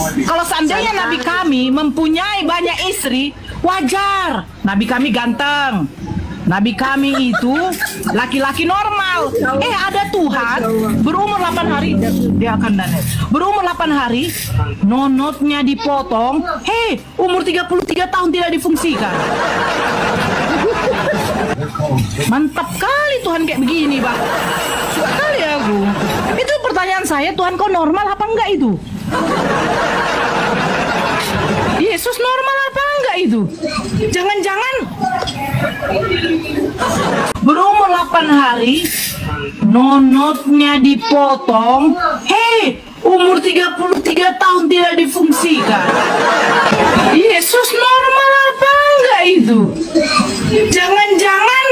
Kalau seandainya Nabi kami mempunyai banyak istri, wajar. Nabi kami ganteng. Nabi kami itu laki-laki normal. Ada Tuhan berumur 8 hari dia akan dandan. Berumur 8 hari nonotnya dipotong. Umur 33 tahun tidak difungsikan. Mantap kali Tuhan kayak begini, Bang. Suka kali aku. Itu pertanyaan saya, Tuhan kau normal apa enggak itu? Yesus normal apa enggak itu? Jangan-jangan berumur 8 hari nonotnya dipotong. Umur 33 tahun tidak difungsikan. Yesus normal apa enggak itu? Jangan-jangan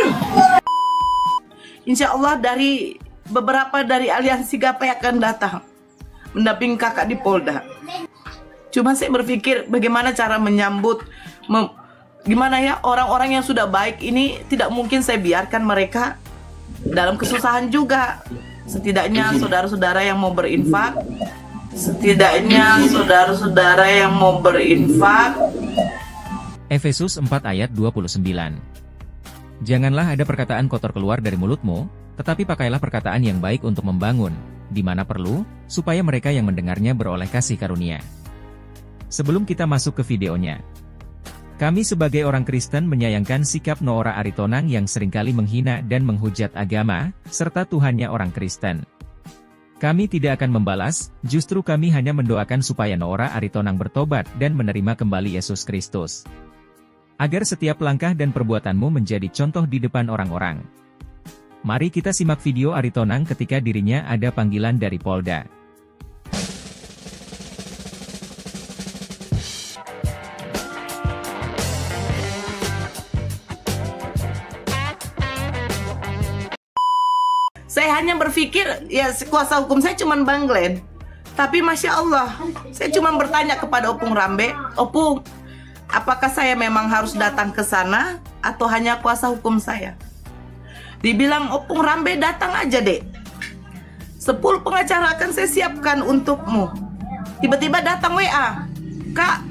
Insya Allah dari beberapa dari aliansi Gapai akan datang mendampingi kakak di Polda. Cuma saya berpikir bagaimana cara menyambut, gimana ya orang-orang yang sudah baik ini, tidak mungkin saya biarkan mereka dalam kesusahan juga. Setidaknya saudara-saudara yang mau berinfak, Efesus 4 ayat 29. Janganlah ada perkataan kotor keluar dari mulutmu, tetapi pakailah perkataan yang baik untuk membangun, di mana perlu, supaya mereka yang mendengarnya beroleh kasih karunia. Sebelum kita masuk ke videonya, kami sebagai orang Kristen menyayangkan sikap Noora Aritonang yang seringkali menghina dan menghujat agama, serta Tuhannya orang Kristen. Kami tidak akan membalas, justru kami hanya mendoakan supaya Noora Aritonang bertobat dan menerima kembali Yesus Kristus. Agar setiap langkah dan perbuatanmu menjadi contoh di depan orang-orang. Mari kita simak video Aritonang ketika dirinya ada panggilan dari Polda. saya hanya berpikir, ya kuasa hukum saya cuma Bang Glenn. Tapi Masya Allah, saya cuma bertanya kepada Opung Rambe, Opung, apakah saya memang harus datang ke sana atau hanya kuasa hukum saya? Dibilang Opung Rambe, datang aja dek. 10 pengacara akan saya siapkan untukmu. Tiba-tiba datang WA, Kak,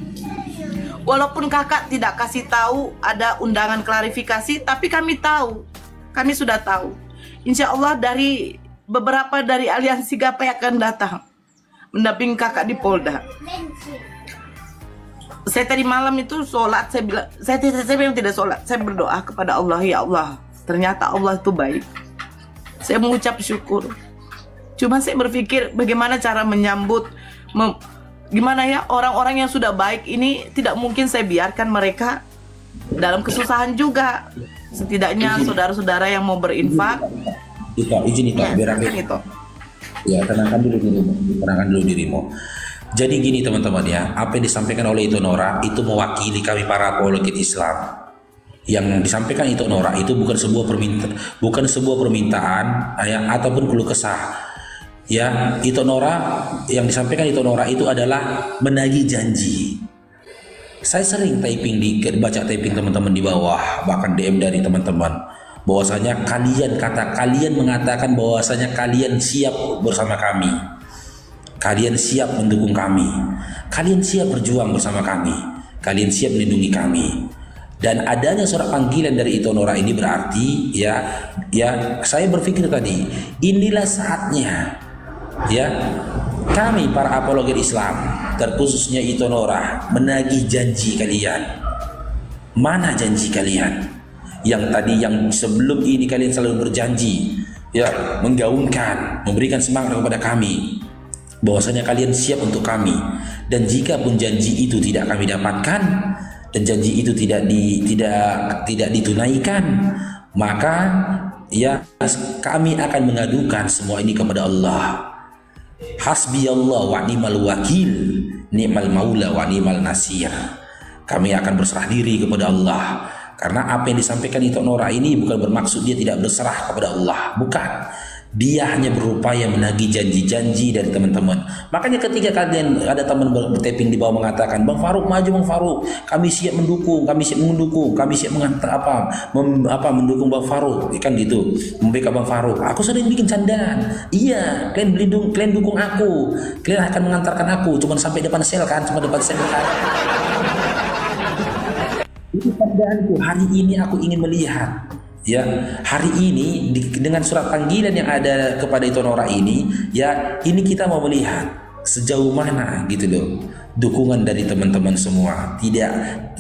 walaupun kakak tidak kasih tahu ada undangan klarifikasi, tapi kami tahu, kami sudah tahu. Insya Allah dari beberapa dari aliansi Gapai akan datang mendampingi kakak di Polda. Saya tadi malam itu sholat, saya bilang, saya memang tidak sholat, saya berdoa kepada Allah, ya Allah, ternyata Allah itu baik. Saya mengucap syukur. Cuma saya berpikir bagaimana cara menyambut, gimana ya orang-orang yang sudah baik ini, tidak mungkin saya biarkan mereka dalam kesusahan juga. Setidaknya saudara-saudara yang mau berinfak, izin biar aku itu. Ya, tenangkan dulu dirimu. Jadi gini teman-teman ya, apa yang disampaikan oleh Itu Noora itu mewakili kami para apologet Islam. Yang disampaikan Itu Noora itu bukan sebuah permintaan ya, ataupun keluh kesah. Ya, Itu Noora, yang disampaikan Itu Noora itu adalah menagih janji. Saya sering baca typing teman-teman di bawah, bahkan DM dari teman-teman, bahwasanya kalian mengatakan bahwasanya kalian siap bersama kami, kalian siap mendukung kami, kalian siap berjuang bersama kami, kalian siap melindungi kami. Dan adanya surat panggilan dari Itu Noora ini berarti ya saya berpikir tadi, inilah saatnya ya kami para apologet Islam, terkhususnya Itu Noora, menagih janji kalian. Mana janji kalian? Yang tadi, yang sebelum ini kalian selalu berjanji, ya, menggaungkan, memberikan semangat kepada kami, bahwasanya kalian siap untuk kami. Dan jika pun janji itu tidak kami dapatkan, dan janji itu tidak ditunaikan, maka ya kami akan mengadukan semua ini kepada Allah. Hasbi Allah wa ni'mal wakil, ni'mal maula wa ni'mal nasir. Kami akan berserah diri kepada Allah. Karena apa yang disampaikan Itu Noora ini bukan bermaksud dia tidak berserah kepada Allah, bukan. Dia hanya berupaya menagih janji-janji dari teman-teman. Makanya ketika kalian ada teman bertaping di bawah mengatakan, Bang Faruk maju, Bang Faruk, kami siap mendukung, kami siap mendukung, kami siap mengantar mendukung Bang Faruk, kan gitu, membackup Bang Faruk. Aku sering bikin candaan. Iya, kalian dukung aku, kalian akan mengantarkan aku, cuma sampai depan sel kan, cuma depan sel kan. Itu candaanku. Hari ini aku ingin melihat. Ya, hari ini dengan surat panggilan yang ada kepada itu Nora ini, ya ini kita mau melihat sejauh mana gitu loh dukungan dari teman-teman semua.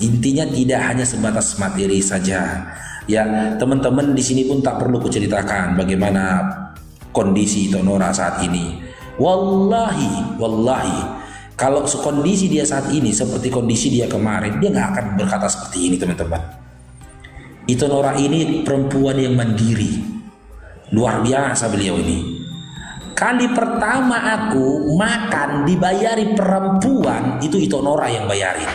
Intinya tidak hanya sebatas materi saja. Ya, teman-teman di sini pun tak perlu kuceritakan bagaimana kondisi itu Nora saat ini. Wallahi, kalau kondisi dia saat ini seperti kondisi dia kemarin, dia nggak akan berkata seperti ini, teman-teman. Itu Nora ini perempuan yang mandiri, luar biasa beliau ini. Kali pertama aku makan dibayari perempuan, itu Nora yang bayarin.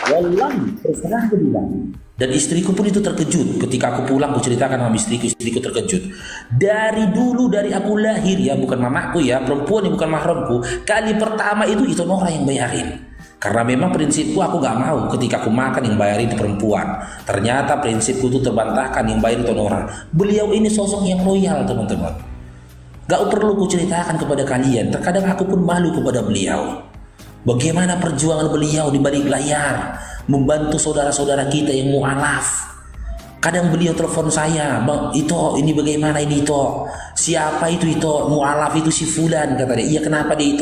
Wallahi, terserah aku bilang. Dan istriku pun itu terkejut ketika aku pulang, aku ceritakan sama istriku terkejut. Dari dulu, dari aku lahir ya, bukan mamaku ya, perempuan yang bukan mahramku, kali pertama itu Nora yang bayarin. Karena memang prinsipku aku gak mau ketika aku makan yang bayarin itu perempuan. Ternyata prinsipku itu terbantahkan, yang bayar itu Nora. Beliau ini sosok yang loyal, teman-teman. Gak perlu ku ceritakan kepada kalian. Terkadang aku pun malu kepada beliau. Bagaimana perjuangan beliau di balik layar, membantu saudara-saudara kita yang mu'alaf. Kadang beliau telepon saya, Bang, ini bagaimana ini siapa itu mu'alaf itu si Fulan, kata dia. Iya, kenapa dia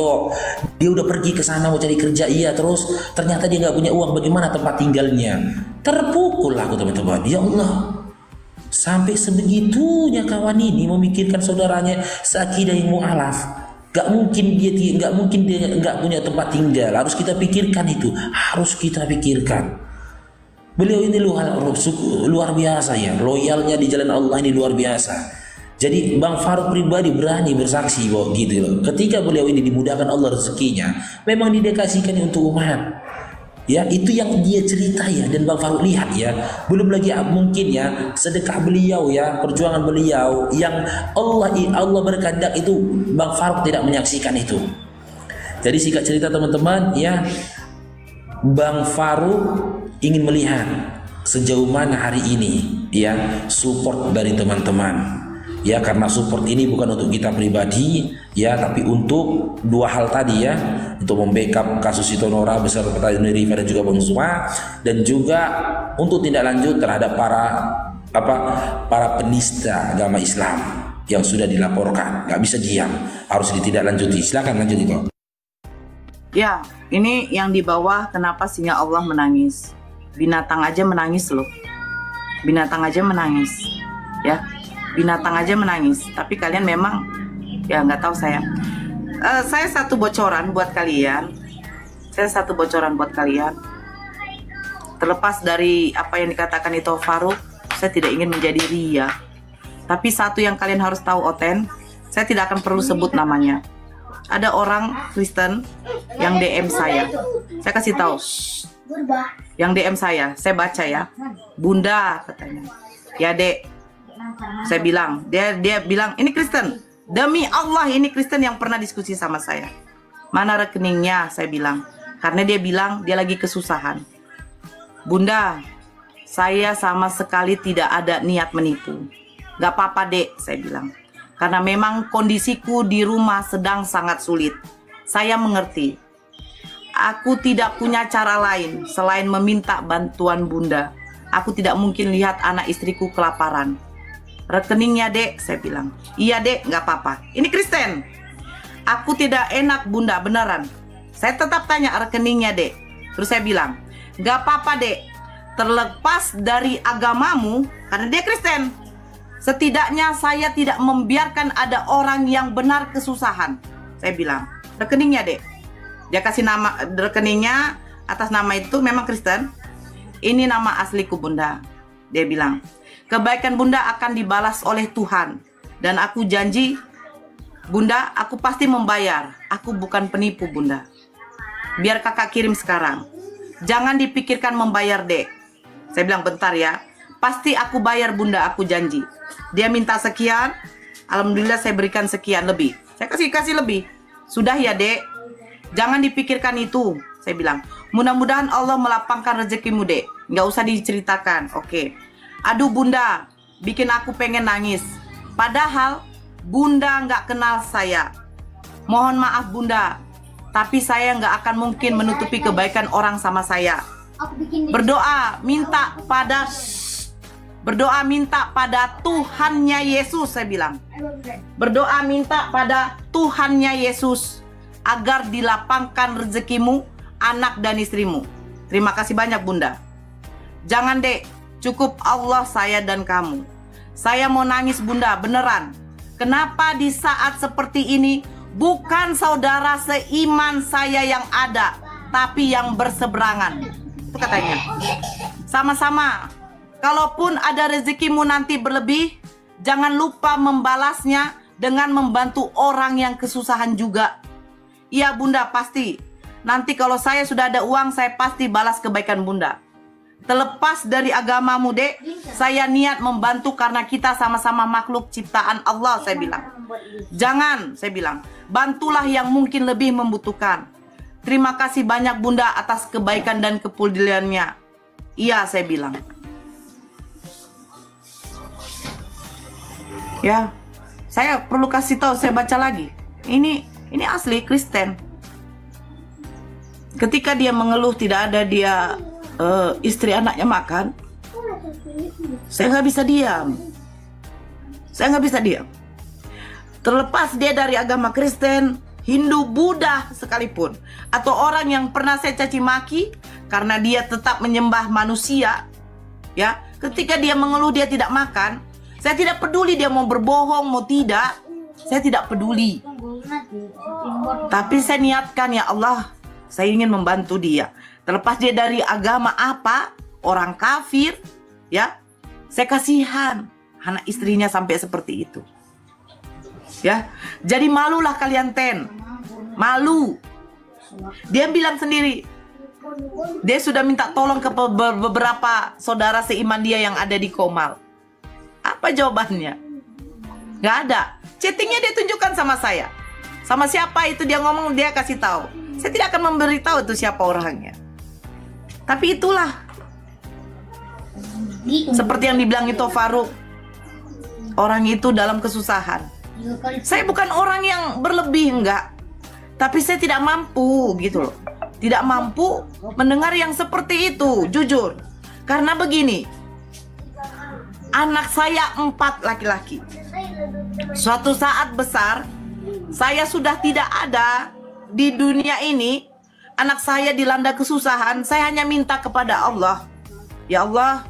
udah pergi ke sana mau cari kerja, iya, terus ternyata dia nggak punya uang, bagaimana tempat tinggalnya. Terpukul aku, teman-teman. Ya Allah, sampai sebegitunya kawan ini memikirkan saudaranya seakidah yang mu'alaf. Gak mungkin dia nggak punya tempat tinggal. Harus kita pikirkan itu, harus kita pikirkan. Beliau ini luar biasa ya, loyalnya di jalan Allah ini luar biasa. Jadi Bang Faruk pribadi berani bersaksi bahwa gitu loh. Ketika beliau ini dimudahkan Allah rezekinya, memang didekasikan untuk umat. Ya, itu yang dia cerita ya, dan Bang Faruk lihat ya. Belum lagi mungkin ya sedekah beliau ya, perjuangan beliau yang Allah berkehendak itu Bang Faruk tidak menyaksikan itu. Jadi singkat cerita teman-teman ya, Bang Faruk ingin melihat sejauh mana hari ini ya support dari teman-teman ya, karena support ini bukan untuk kita pribadi ya, tapi untuk dua hal tadi ya, untuk membackup kasus itu Nora beserta Rifa dan juga Bang Suma, dan juga untuk tindak lanjut terhadap para penista agama Islam yang sudah dilaporkan. Nggak bisa diam, harus ditindaklanjuti. Silakan lanjut itu. Ya, ini yang di bawah, kenapa singa Allah menangis? Binatang aja menangis loh. Binatang aja menangis. Ya, binatang aja menangis. Tapi kalian memang, ya nggak tahu saya. Saya satu bocoran buat kalian. Terlepas dari apa yang dikatakan itu Faruk, saya tidak ingin menjadi ria. Tapi satu yang kalian harus tahu, Oten, saya tidak akan perlu sebut namanya. Ada orang Kristen yang DM saya. Saya kasih tahu. Yang DM saya baca ya. Bunda katanya. Ya, Dek. Saya bilang, dia bilang, ini Kristen. Demi Allah ini Kristen yang pernah diskusi sama saya. Mana rekeningnya? Saya bilang. Karena dia bilang dia lagi kesusahan. Bunda, saya sama sekali tidak ada niat menipu. Gak apa-apa, Dek, saya bilang. Karena memang kondisiku di rumah sedang sangat sulit. Saya mengerti. Aku tidak punya cara lain selain meminta bantuan Bunda. Aku tidak mungkin lihat anak istriku kelaparan. Rekeningnya, Dek, saya bilang. Iya, Dek, gak apa-apa. Ini Kristen. Aku tidak enak, Bunda, beneran. Saya tetap tanya rekeningnya, Dek. Terus saya bilang, gak apa-apa, Dek. Terlepas dari agamamu, karena dia Kristen, setidaknya saya tidak membiarkan ada orang yang benar kesusahan. Saya bilang, rekeningnya, Dek. Dia kasih nama rekeningnya, atas nama itu memang Kristen. Ini nama asliku, Bunda. Dia bilang, kebaikan Bunda akan dibalas oleh Tuhan. Dan aku janji, Bunda, aku pasti membayar. Aku bukan penipu, Bunda. Biar kakak kirim sekarang. Jangan dipikirkan membayar, Dek. Saya bilang, bentar ya. pasti aku bayar bunda, aku janji. Dia minta sekian, alhamdulillah saya berikan sekian lebih. Saya kasih lebih. Sudah ya dek, jangan dipikirkan itu. Saya bilang, mudah-mudahan Allah melapangkan rezekimu dek. Nggak usah diceritakan, oke. Aduh bunda, bikin aku pengen nangis. Padahal bunda nggak kenal saya. Mohon maaf bunda, tapi saya nggak akan mungkin menutupi kebaikan orang sama saya. Berdoa minta pada Tuhannya Yesus, saya bilang. Berdoa minta pada Tuhannya Yesus agar dilapangkan rezekimu, anak dan istrimu. Terima kasih banyak bunda. Jangan dek, cukup Allah, saya dan kamu. Saya mau nangis bunda, beneran. Kenapa di saat seperti ini bukan saudara seiman saya yang ada, tapi yang berseberangan? Itu katanya. Sama-sama. Kalaupun ada rezekimu nanti berlebih, jangan lupa membalasnya dengan membantu orang yang kesusahan juga. Iya bunda, pasti. Nanti kalau saya sudah ada uang, saya pasti balas kebaikan bunda. Terlepas dari agamamu dek, saya niat membantu karena kita sama-sama makhluk ciptaan Allah, saya bilang. Jangan, saya bilang, bantulah yang mungkin lebih membutuhkan. Terima kasih banyak bunda atas kebaikan dan kepeduliannya. Iya, saya bilang. Ya, saya perlu kasih tahu, saya baca lagi. Ini asli Kristen. Ketika dia mengeluh tidak ada dia istri anaknya makan, saya nggak bisa diam. Saya nggak bisa diam. Terlepas dia dari agama Kristen, Hindu, Buddha sekalipun, atau orang yang pernah saya caci maki karena dia tetap menyembah manusia, ya. Ketika dia mengeluh dia tidak makan, saya tidak peduli dia mau berbohong mau tidak, saya tidak peduli. Tapi saya niatkan, ya Allah, saya ingin membantu dia. Terlepas dia dari agama apa, orang kafir, ya, saya kasihan anak istrinya sampai seperti itu. Ya, jadi malulah kalian malu. Dia bilang sendiri, dia sudah minta tolong ke beberapa saudara seiman dia yang ada di Komal. Apa jawabannya? Gak ada. Chattingnya dia tunjukkan sama saya. Sama siapa itu dia ngomong, dia kasih tahu. Saya tidak akan memberitahu itu siapa orangnya. Tapi itulah, seperti yang dibilang itu Faruk, orang itu dalam kesusahan. Saya bukan orang yang berlebih, enggak. Tapi saya tidak mampu gitu loh. Tidak mampu mendengar yang seperti itu, jujur. Karena begini, anak saya 4 laki-laki. Suatu saat besar, saya sudah tidak ada di dunia ini. Anak saya dilanda kesusahan, saya hanya minta kepada Allah. Ya Allah,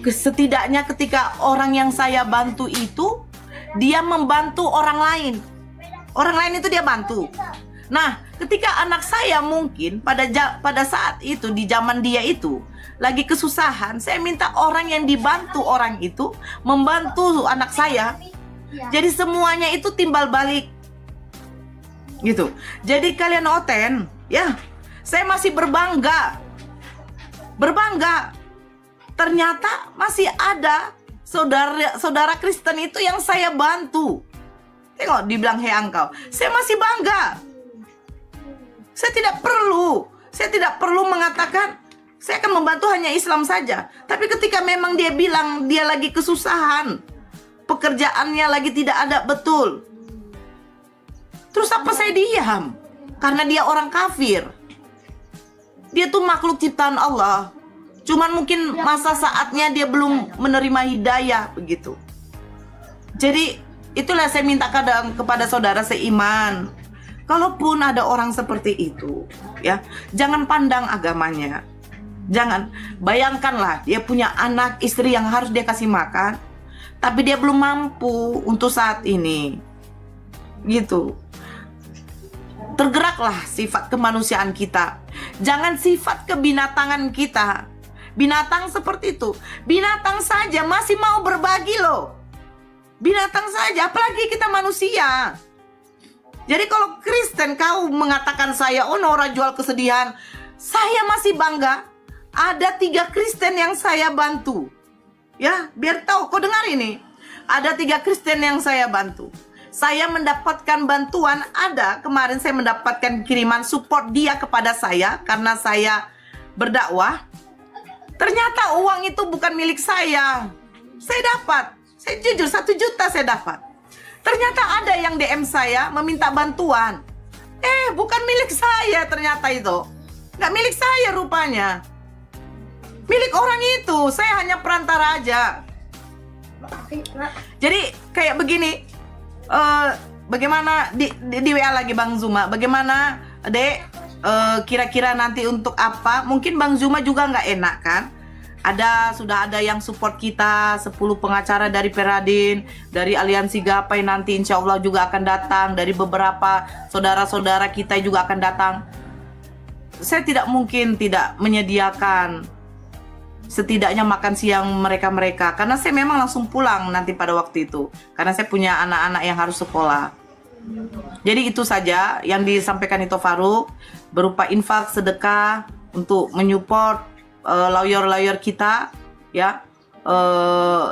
setidaknya ketika orang yang saya bantu itu, dia membantu orang lain. Orang lain itu dia bantu. Nah, ketika anak saya mungkin pada saat itu, di zaman dia itu, lagi kesusahan, saya minta orang yang dibantu orang itu, membantu anak saya. Jadi semuanya itu timbal balik. Gitu. Jadi kalian oten, ya, saya masih berbangga. Ternyata masih ada saudara Kristen itu yang saya bantu. Tengok, dibilang hei engkau. Saya masih bangga. Saya tidak perlu mengatakan saya akan membantu hanya Islam saja. Tapi ketika memang dia bilang dia lagi kesusahan, pekerjaannya lagi tidak ada betul, terus apa saya diam? Karena dia orang kafir. Dia tuh makhluk ciptaan Allah. Cuman mungkin masa saatnya dia belum menerima hidayah begitu. Jadi itulah saya minta kadang kepada saudara seiman. Kalaupun ada orang seperti itu, ya, jangan pandang agamanya. Jangan, bayangkanlah dia punya anak istri yang harus dia kasih makan, tapi dia belum mampu untuk saat ini. Gitu. Tergeraklah sifat kemanusiaan kita. Jangan sifat kebinatangan kita. Binatang seperti itu. Binatang saja masih mau berbagi loh. Binatang saja, apalagi kita manusia. Jadi kalau Kristen kau mengatakan saya, oh Nora jual kesedihan, saya masih bangga. Ada 3 Kristen yang saya bantu. Ya, biar tahu. Kau dengar ini. Ada 3 Kristen yang saya bantu. Saya mendapatkan bantuan, ada kemarin saya mendapatkan kiriman support dia kepada saya karena saya berdakwah. Ternyata uang itu bukan milik saya. Saya dapat. Saya jujur 1 juta saya dapat. Ternyata ada yang DM saya meminta bantuan. Bukan milik saya ternyata itu. Nggak milik saya rupanya. Milik orang itu. Saya hanya perantara aja. Jadi kayak begini. Bagaimana di WA lagi Bang Zuma. Bagaimana Dek, kira-kira nanti untuk apa? Mungkin Bang Zuma juga nggak enak kan? Sudah ada yang support kita, 10 pengacara dari Peradin, dari Aliansi Gapai nanti insya Allah juga akan datang, dari beberapa saudara-saudara kita juga akan datang. Saya tidak mungkin tidak menyediakan setidaknya makan siang mereka-mereka, karena saya memang langsung pulang nanti pada waktu itu, karena saya punya anak-anak yang harus sekolah. Jadi itu saja yang disampaikan Ito Faruk, berupa infak, sedekah untuk menyupport lawyer-lawyer kita, ya,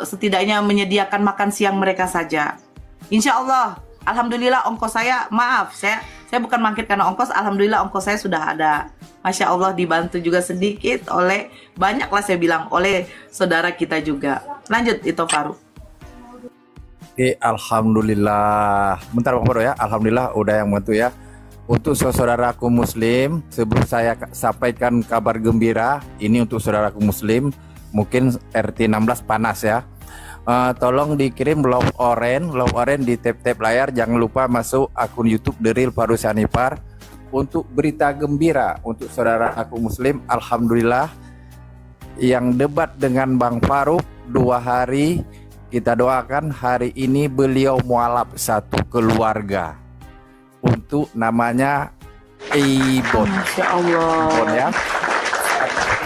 setidaknya menyediakan makan siang mereka saja. Insya Allah, alhamdulillah ongkos saya, maaf, saya bukan mangkir karena ongkos, alhamdulillah ongkos saya sudah ada. Masya Allah, dibantu juga sedikit oleh, banyaklah saya bilang, oleh saudara kita juga. Lanjut Ito Faruk. Oke, alhamdulillah. Bentar Bang Faruk ya, alhamdulillah udah yang bantu ya. Untuk saudaraku muslim, sebelum saya sampaikan kabar gembira, ini untuk saudaraku muslim, mungkin RT 16 panas ya. Tolong dikirim love orange di tap-tap layar. Jangan lupa masuk akun YouTube The Real Faruk Shanifar. Untuk berita gembira untuk saudara aku muslim, alhamdulillah yang debat dengan Bang Faruk 2 hari, kita doakan hari ini beliau mualaf satu keluarga untuk namanya Ibon. Masya Allah. Ibon ya,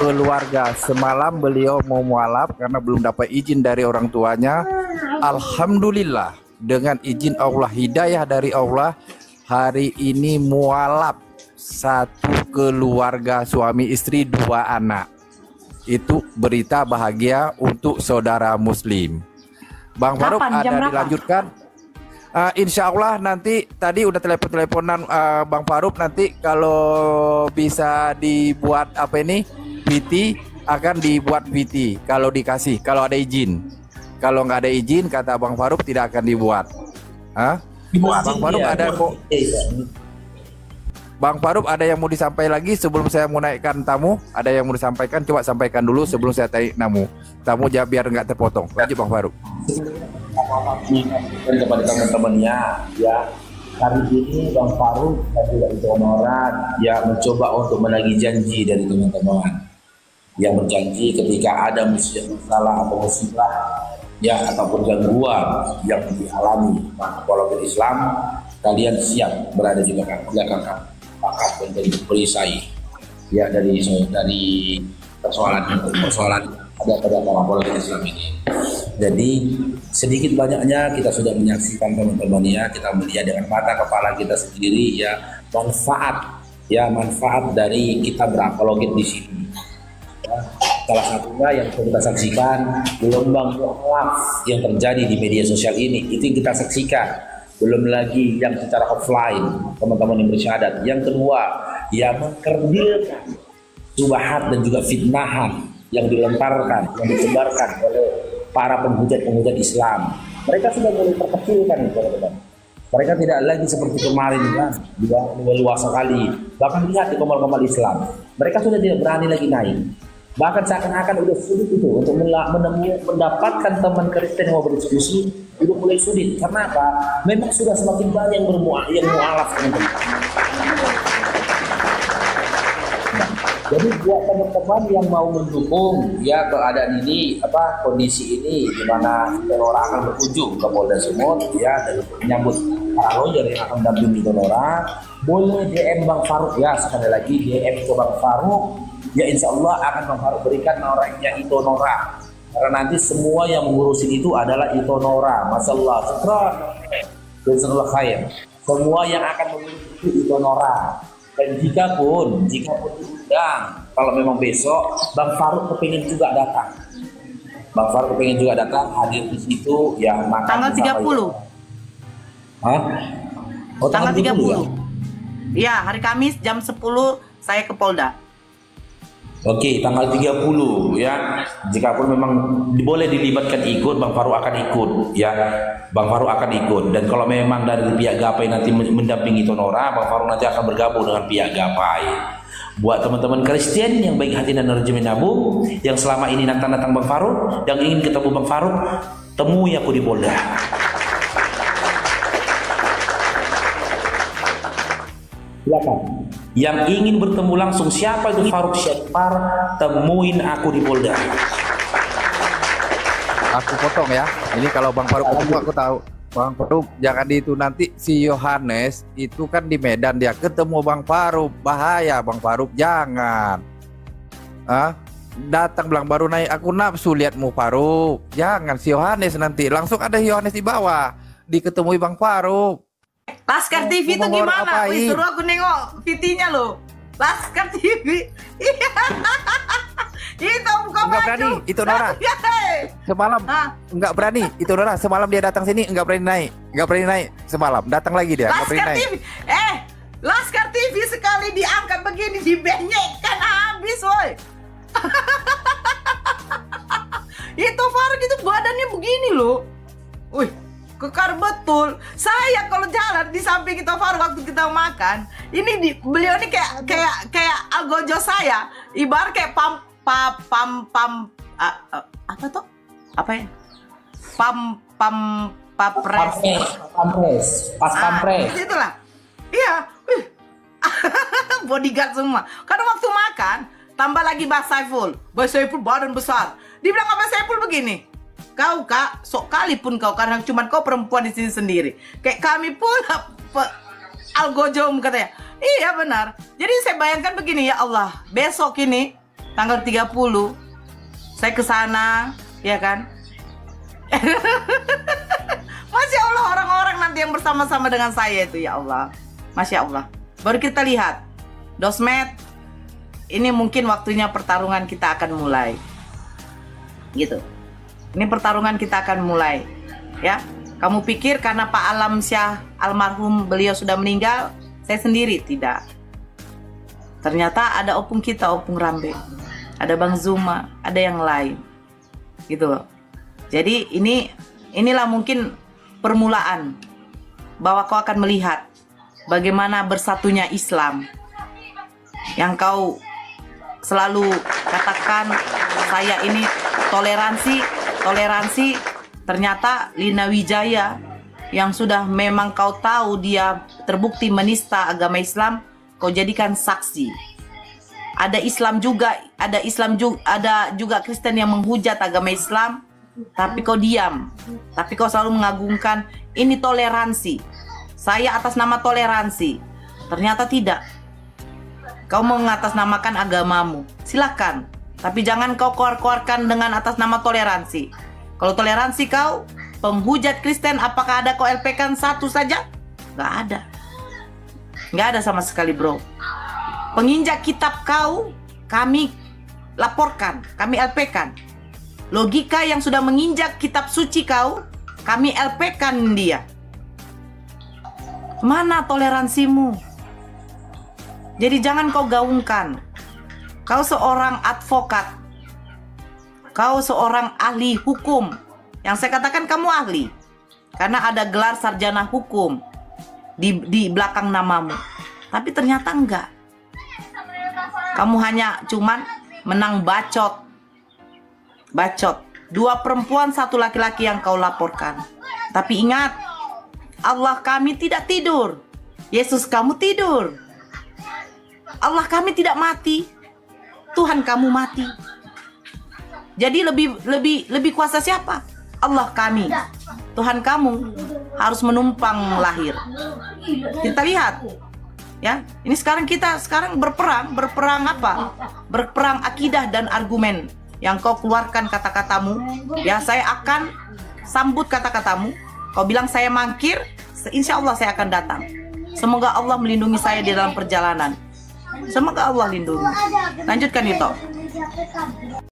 keluarga. Semalam beliau mau mualaf karena belum dapat izin dari orang tuanya. Alhamdulillah dengan izin Allah, hidayah dari Allah, hari ini mualaf satu keluarga, suami istri 2 anak. Itu berita bahagia untuk saudara muslim. Bang Faruk, ada dilanjutkan? Insya Allah nanti, tadi udah telepon-teleponan Bang Faruk, nanti kalau bisa dibuat apa ini VT, akan dibuat VT kalau dikasih, kalau ada izin. Kalau nggak ada izin, kata Bang Faruk tidak akan dibuat. Bang Faruk ada kok. Bang Faruk ada yang mau disampaikan lagi sebelum saya mau naikkan tamu? Ada yang mau disampaikan? Coba sampaikan dulu sebelum saya tarik tamu jawab biar nggak terpotong. Lanjut Bang Faruk. Kepada teman-temannya ya, hari ini Bang Faruk dan juga Ito Noran ya mencoba untuk menagih janji dari teman-teman yang berjanji ketika ada masalah atau musibah ya ataupun gangguan yang dialami apalagi Islam, kalian siap berada di belakang pakat dan jadi perisai ya dari persoalan ada pada apalagi Islam ini. Jadi sedikit banyaknya kita sudah menyaksikan teman-teman ya, kita melihat dengan mata kepala kita sendiri ya manfaat dari kita berapologet di sini. Ya, salah satunya yang kita saksikan gelombang mualaf yang terjadi di media sosial ini, itu yang kita saksikan. Belum lagi yang secara offline teman-teman yang bersyahadat. Yang kedua, yang mengkerdilkan subahat dan juga fitnahan yang dilemparkan, yang disebarkan oleh para penghujat Islam. Mereka sudah mulai terkecilkan, teman-teman. Mereka tidak lagi seperti kemarin kan, juga leluasa sekali. Bahkan lihat di komal-komal Islam, mereka sudah tidak berani lagi naik. Bahkan seakan-akan udah sulit itu untuk mendapatkan teman Kristen yang mau berdiskusi, udah mulai sulit. Karena apa? Memang sudah semakin banyak yang mualaf, teman-teman. Jadi buat teman-teman yang mau mendukung ya keadaan ini, kondisi ini di mana Tenora akan berkunjung ke Polda Sumut ya dan menyambut para lawyer yang akan mendampingi Tenora, boleh DM Bang Faruk ya, sekali lagi DM ke Bang Faruk ya, insya Allah akan Bang Faruk berikan nomornya Ito Nora, karena nanti semua yang mengurusin itu adalah Ito Nora. Masyaallah, syukran dan semoga khair. Semua yang akan mengurus itu Ito Nora. Dan jika pun diundang, kalau memang besok Bang Faruk kepingin juga datang Bang Faruk pengen juga datang hadir di situ ya, makan Tanggal 30. Hah? Oh, Tanggal 30. ya? Iya, hari Kamis jam 10 saya ke Polda. Oke, tanggal 30 ya. Jikapun memang boleh dilibatkan ikut, Bang Faruk akan ikut ya. Bang Faruk akan ikut, dan kalau memang dari pihak Gapai nanti mendampingi Tonora, Bang Faruk nanti akan bergabung dengan pihak Gapai. Buat teman-teman Kristen yang baik hati dan rajin menabung, yang selama ini datang-datang Bang Faruk, yang ingin ketemu Bang Faruk, temui aku di Polda. Silakan. Yang ingin bertemu langsung siapa itu Faruk Syakpar, temuin aku di Polda. Aku potong ya. Ini kalau Bang Faruk ketemu aku tahu. Bang Faruk jangan itu, nanti si Yohanes itu kan di Medan, dia ketemu Bang Faruk, bahaya Bang Faruk, jangan. Datang bilang baru naik, aku nafsu lihatmu Faruk. Jangan si Yohanes, nanti langsung ada Yohanes di bawah, diketemui Bang Faruk. Laskar TV itu gimana? Wih, suruh aku nengok VT-nya loh. Laskar TV. Itu buka baju. Enggak berani, itu Nora. Semalam enggak berani, itu Nora. Semalam dia datang sini enggak berani naik. Enggak berani naik semalam. Datang lagi dia, enggak berani naik. TV. Laskar TV sekali diangkat begini dibenyekkan habis, woi. Itu Faruk itu badannya begini loh. Wih, kekar betul. Saya kalau jalan di samping kita Faruk waktu kita makan, ini beliau ini kayak algojo saya, ibarat kayak apa tuh? Apa ya? Pampres. Itulah. Iya. Bodyguard semua. Karena waktu makan tambah lagi Bang Saiful badan besar. Dibilang apa Saiful begini? Kau Kak, sok kali pun kau, karena cuma kau perempuan di sini sendiri. Kayak kami pula algojom katanya. Iya benar. Jadi saya bayangkan begini, ya Allah, besok ini tanggal 30 saya ke sana, ya kan? Masya Allah, orang-orang nanti yang bersama-sama dengan saya itu, ya Allah. Masya Allah. Baru kita lihat Dosmed, ini mungkin waktunya pertarungan kita akan mulai. Gitu. Ini pertarungan kita akan mulai, ya. Kamu pikir karena Pak Alam Syah almarhum beliau sudah meninggal, saya sendiri? Tidak. Ternyata ada opung kita, Opung Rambe, ada Bang Zuma, ada yang lain, gitu loh. Jadi inilah mungkin permulaan bahwa kau akan melihat bagaimana bersatunya Islam. Yang kau selalu katakan saya ini toleransi, ternyata Lina Wijaya yang sudah memang kau tahu dia terbukti menista agama Islam, kau jadikan saksi. Ada juga Kristen yang menghujat agama Islam, tapi kau diam. Tapi kau selalu mengagungkan ini toleransi. Saya atas nama toleransi. Ternyata tidak. Kau mau mengatasnamakan agamamu, silakan. Tapi jangan kau keluarkan dengan atas nama toleransi. Kalau toleransi kau penghujat Kristen, apakah ada kau LP-kan satu saja? Gak ada. Gak ada sama sekali, bro. Penginjak kitab kau, kami laporkan, kami LP-kan. Logika yang sudah menginjak kitab suci kau, kami LP-kan dia. Mana toleransimu? Jadi jangan kau gaungkan. Kau seorang advokat, kau seorang ahli hukum. Yang saya katakan kamu ahli, karena ada gelar sarjana hukum di belakang namamu. Tapi ternyata enggak. Kamu hanya cuman menang bacot. Dua perempuan, satu laki-laki yang kau laporkan. Tapi ingat, Allah kami tidak tidur. Yesus kamu tidur. Allah kami tidak mati. Tuhan kamu mati. Jadi lebih kuasa siapa? Allah kami. Tuhan kamu harus menumpang lahir. Kita lihat, ya. Ini kita sekarang berperang apa? Berperang akidah dan argumen. Yang kau keluarkan kata-katamu, ya saya akan sambut kata-katamu. Kau bilang saya mangkir, insya Allah saya akan datang. Semoga Allah melindungi saya di dalam perjalanan. Semoga Allah lindungi. Lanjutkan itu.